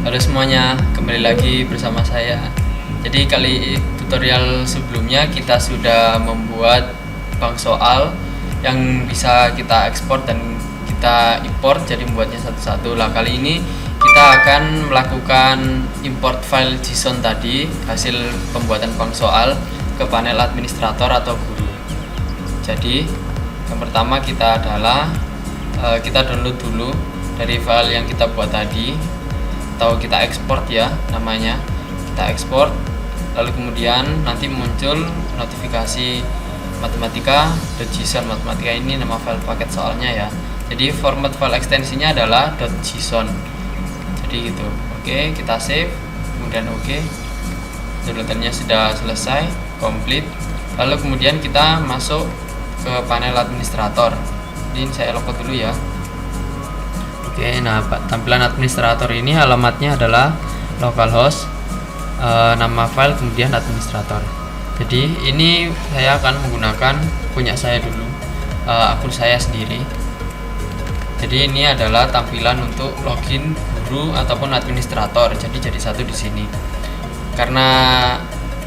Halo semuanya, kembali lagi bersama saya. Jadi tutorial sebelumnya kita sudah membuat bank soal yang bisa kita ekspor dan kita import, jadi membuatnya satu-satu. Lah kali ini kita akan melakukan import file JSON tadi, hasil pembuatan bank soal, ke panel administrator atau guru. Jadi yang pertama kita kita download dulu dari file yang kita buat tadi, atau kita ekspor ya namanya, kita ekspor, lalu kemudian nanti muncul notifikasi matematika.json. Matematika ini nama file paket soalnya ya, jadi format file ekstensinya adalah .json, jadi gitu. Oke, kita save, kemudian oke, downloadannya sudah selesai, komplit. Lalu kemudian kita masuk ke panel administrator. Ini saya login dulu ya. Oke, nah tampilan administrator ini alamatnya adalah localhost, nama file kemudian administrator. Jadi ini saya akan menggunakan punya saya dulu, akun saya sendiri. Jadi ini adalah tampilan untuk login guru ataupun administrator. Jadi satu di sini. Karena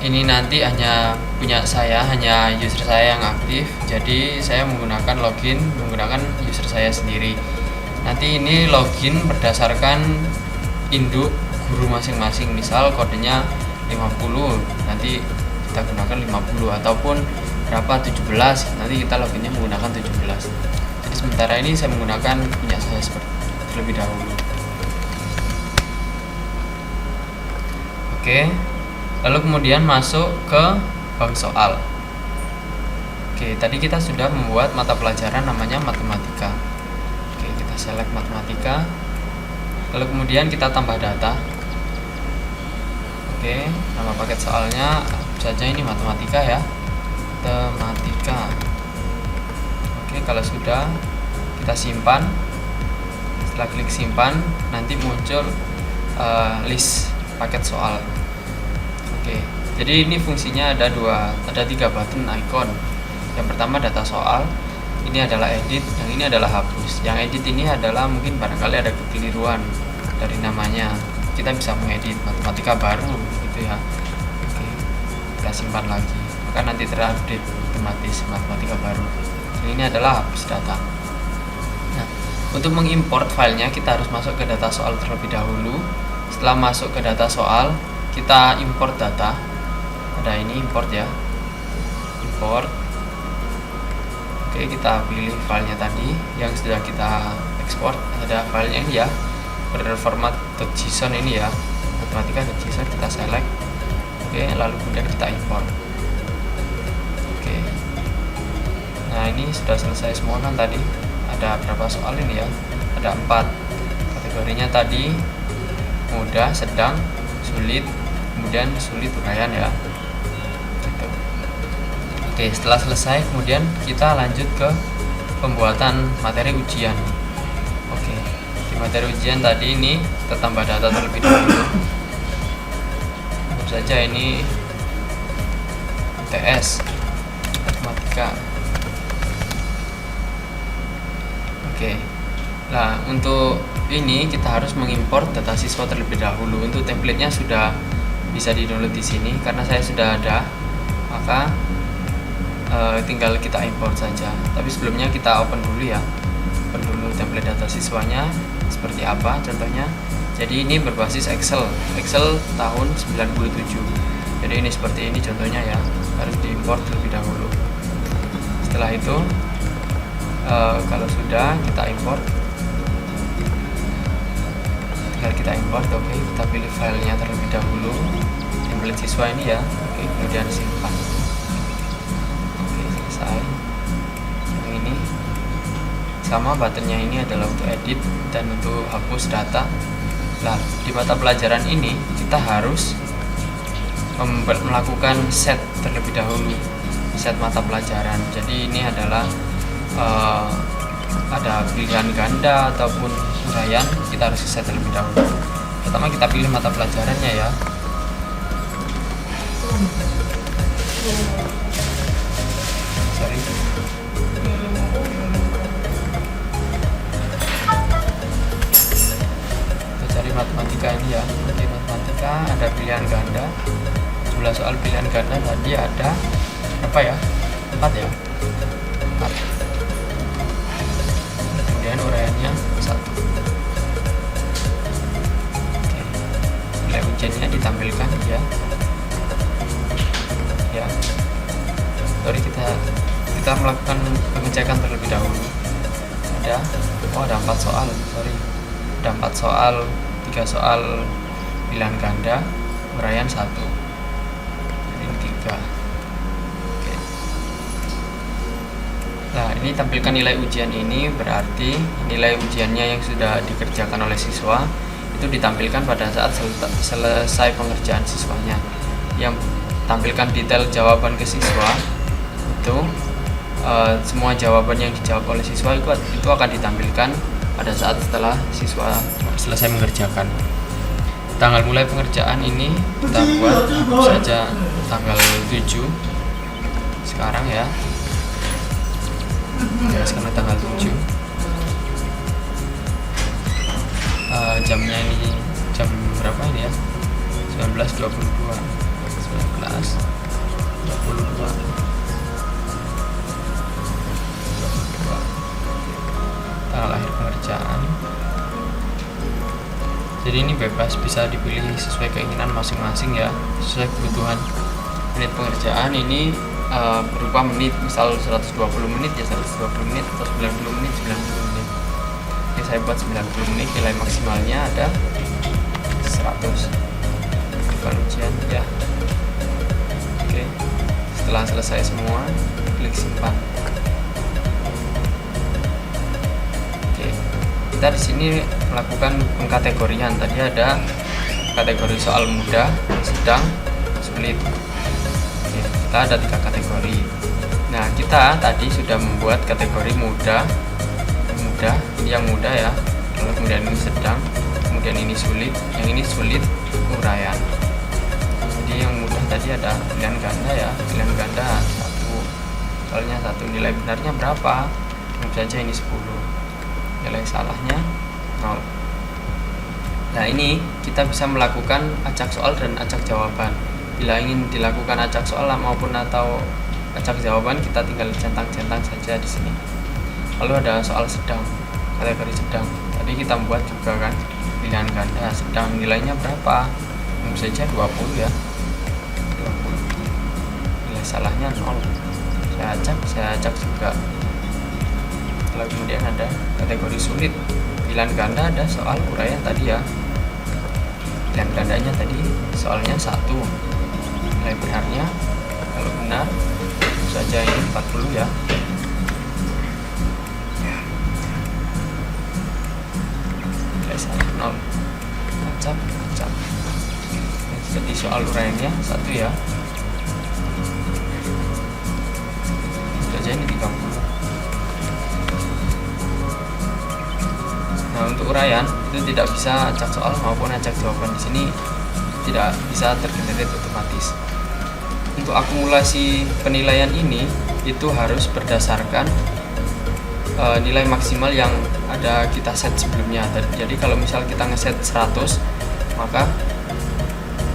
ini nanti hanya punya saya, hanya user saya yang aktif. Jadi saya menggunakan user saya sendiri. Nanti ini login berdasarkan induk guru masing-masing, misal kodenya 50, nanti kita gunakan 50, ataupun berapa 17, nanti kita loginnya menggunakan 17. Jadi sementara ini saya menggunakan punya saya terlebih dahulu. Oke, lalu kemudian masuk ke bank soal. Oke, tadi kita sudah membuat mata pelajaran namanya matematika. Kita select matematika, lalu kemudian kita tambah data. Oke, nama paket soalnya saja ini matematika ya, matematika. Oke, kalau sudah kita simpan. Setelah klik simpan, nanti muncul list paket soal. Oke, jadi ini fungsinya ada 3 button icon. Yang pertama data soal, ini adalah edit, yang ini adalah hapus. Yang edit ini adalah mungkin barangkali ada kekeliruan dari namanya, kita bisa mengedit matematika baru gitu ya. Oke, kita simpan lagi, maka nanti terupdate otomatis matematika baru. Ini adalah hapus data. Nah, untuk mengimport filenya kita harus masuk ke data soal terlebih dahulu. Setelah masuk ke data soal, kita import data. Ada ini import ya, import. Oke, kita pilih filenya tadi yang sudah kita ekspor. Ada filenya ini ya, berformat .json ini ya, matematika.json, kita select. Oke, lalu kemudian kita import. Oke, nah ini sudah selesai semua kan tadi. Ada berapa soal ini ya? Ada 4. Kategorinya tadi mudah, sedang, sulit, kemudian sulit uraian ya. Oke, setelah selesai kemudian kita lanjut ke pembuatan materi ujian. Oke, di materi ujian tadi ini kita tambah data terlebih dahulu. Tentu saja ini UTS matematika. Oke, nah untuk ini kita harus mengimport data siswa terlebih dahulu. Untuk templatenya sudah bisa di-download di sini karena saya sudah ada, maka tinggal kita import saja. Tapi sebelumnya kita open dulu ya, open dulu template data siswanya seperti apa contohnya. Jadi ini berbasis Excel tahun 97. Jadi ini seperti ini contohnya ya, harus diimport terlebih dahulu. Setelah itu kalau sudah kita import, tinggal kita import. Oke, kita pilih filenya terlebih dahulu, template siswa ini ya. Oke, kemudian simpan. Yang ini sama, buttonnya ini adalah untuk edit dan untuk hapus data. Nah, di mata pelajaran ini kita harus melakukan set terlebih dahulu, set mata pelajaran. Jadi ini adalah ada pilihan ganda ataupun uraian, kita harus set terlebih dahulu. Pertama kita pilih mata pelajarannya ya. Sorry. Kita cari matematika ini ya. Materi matematika ada pilihan ganda. Jumlah soal pilihan ganda tadi ada berapa ya? 4 ya. 4. Kemudian uraiannya 1. Oke. Nilai ujiannya ditampilkan ya. Ya. Sorry, kita melakukan pengecekan terlebih dahulu. Ada 4 soal. Sorry. Ada 4 soal, 3 soal pilihan ganda, uraian 1. Jadi ini 3. Oke. Nah, ini tampilkan nilai ujian ini, berarti nilai ujiannya yang sudah dikerjakan oleh siswa itu ditampilkan pada saat selesai pengerjaan siswanya. Yang tampilkan detail jawaban ke siswa itu semua jawaban yang dijawab oleh siswa itu akan ditampilkan pada saat setelah siswa selesai mengerjakan. Tanggal mulai pengerjaan ini kita buat saja tanggal 7 sekarang ya. Sekarang tanggal 7. Jamnya ini jam berapa ini ya? 19.22. 19.22. Tanggal akhir pengerjaan. Jadi ini bebas, bisa dipilih sesuai keinginan masing-masing ya, sesuai kebutuhan. Menit pengerjaan ini berupa menit, misal 120 menit ya 120 menit, atau 90 menit 90 menit. Oke, saya buat 90 menit, nilai maksimalnya ada 100. Bukan ujian ya. Oke, setelah selesai semua, klik simpan. Kita di sini melakukan pengkategorian. Tadi ada kategori soal mudah, sedang, sulit. Oke, kita ada 3 kategori. Nah, kita tadi sudah membuat kategori mudah, ini yang mudah ya. Lalu kemudian ini sedang, kemudian ini sulit, yang ini sulit uraian. Jadi yang mudah tadi ada pilihan ganda ya, pilihan ganda 1. Soalnya 1, nilai benarnya berapa? Tentu saja ini 10. Nilai salahnya 0. Nah, ini kita bisa melakukan acak soal dan acak jawaban. Bila ingin dilakukan acak soal maupun atau acak jawaban, kita tinggal centang-centang saja di sini. Lalu ada soal sedang, kategori sedang. Tadi kita membuat juga kan pilihan ganda sedang, nilainya berapa? Tentu saja 20 ya. 20. Nilai salahnya 0. Saya acak juga. Lalu kemudian ada kategori sulit, pilihan ganda ada soal uraian tadi ya. Pilihan gandanya tadi soalnya 1, nilai benarnya kalau benar saja ini 40 ya. Nilai salah 0. Acak. Jadi soal uraiannya 1 ya. Saja ini 30. Nah, untuk uraian itu tidak bisa acak soal maupun acak jawaban, di sini tidak bisa tergenerate otomatis. Untuk akumulasi penilaian ini itu harus berdasarkan nilai maksimal yang ada kita set sebelumnya. Jadi kalau misal kita ngeset 100, maka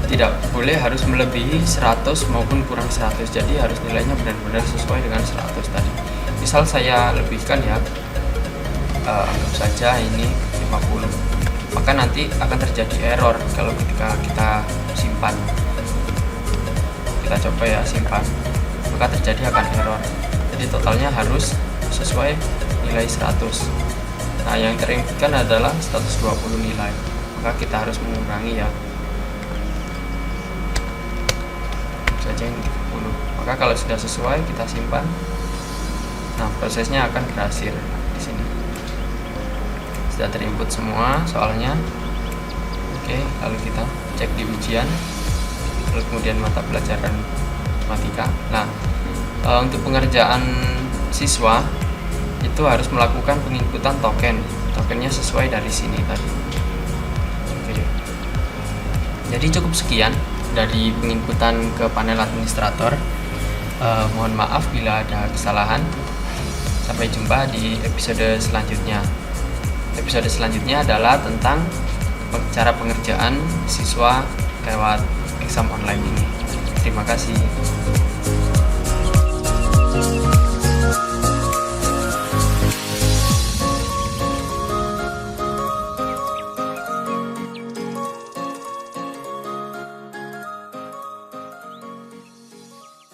tidak boleh harus melebihi 100 maupun kurang 100. Jadi harus nilainya benar-benar sesuai dengan 100 tadi. Misal saya lebihkan ya, anggap saja ini 50, maka nanti akan terjadi error kalau ketika kita simpan. Kita coba ya simpan, maka terjadi akan error. Jadi totalnya harus sesuai nilai 100. Nah, yang terinputkan adalah 120 nilai, maka kita harus mengurangi ya. Saja ini 30. Maka kalau sudah sesuai kita simpan. Nah, prosesnya akan berhasil di sini. Sudah terinput semua soalnya. Oke, lalu kita cek di ujian, lalu kemudian mata pelajaran matematika. Nah, untuk pengerjaan siswa itu harus melakukan penginputan tokennya sesuai dari sini tadi. Oke, jadi cukup sekian dari penginputan ke panel administrator. Mohon maaf bila ada kesalahan. Sampai jumpa di episode selanjutnya. Episode selanjutnya adalah tentang cara pengerjaan siswa lewat exam online ini. Terima kasih.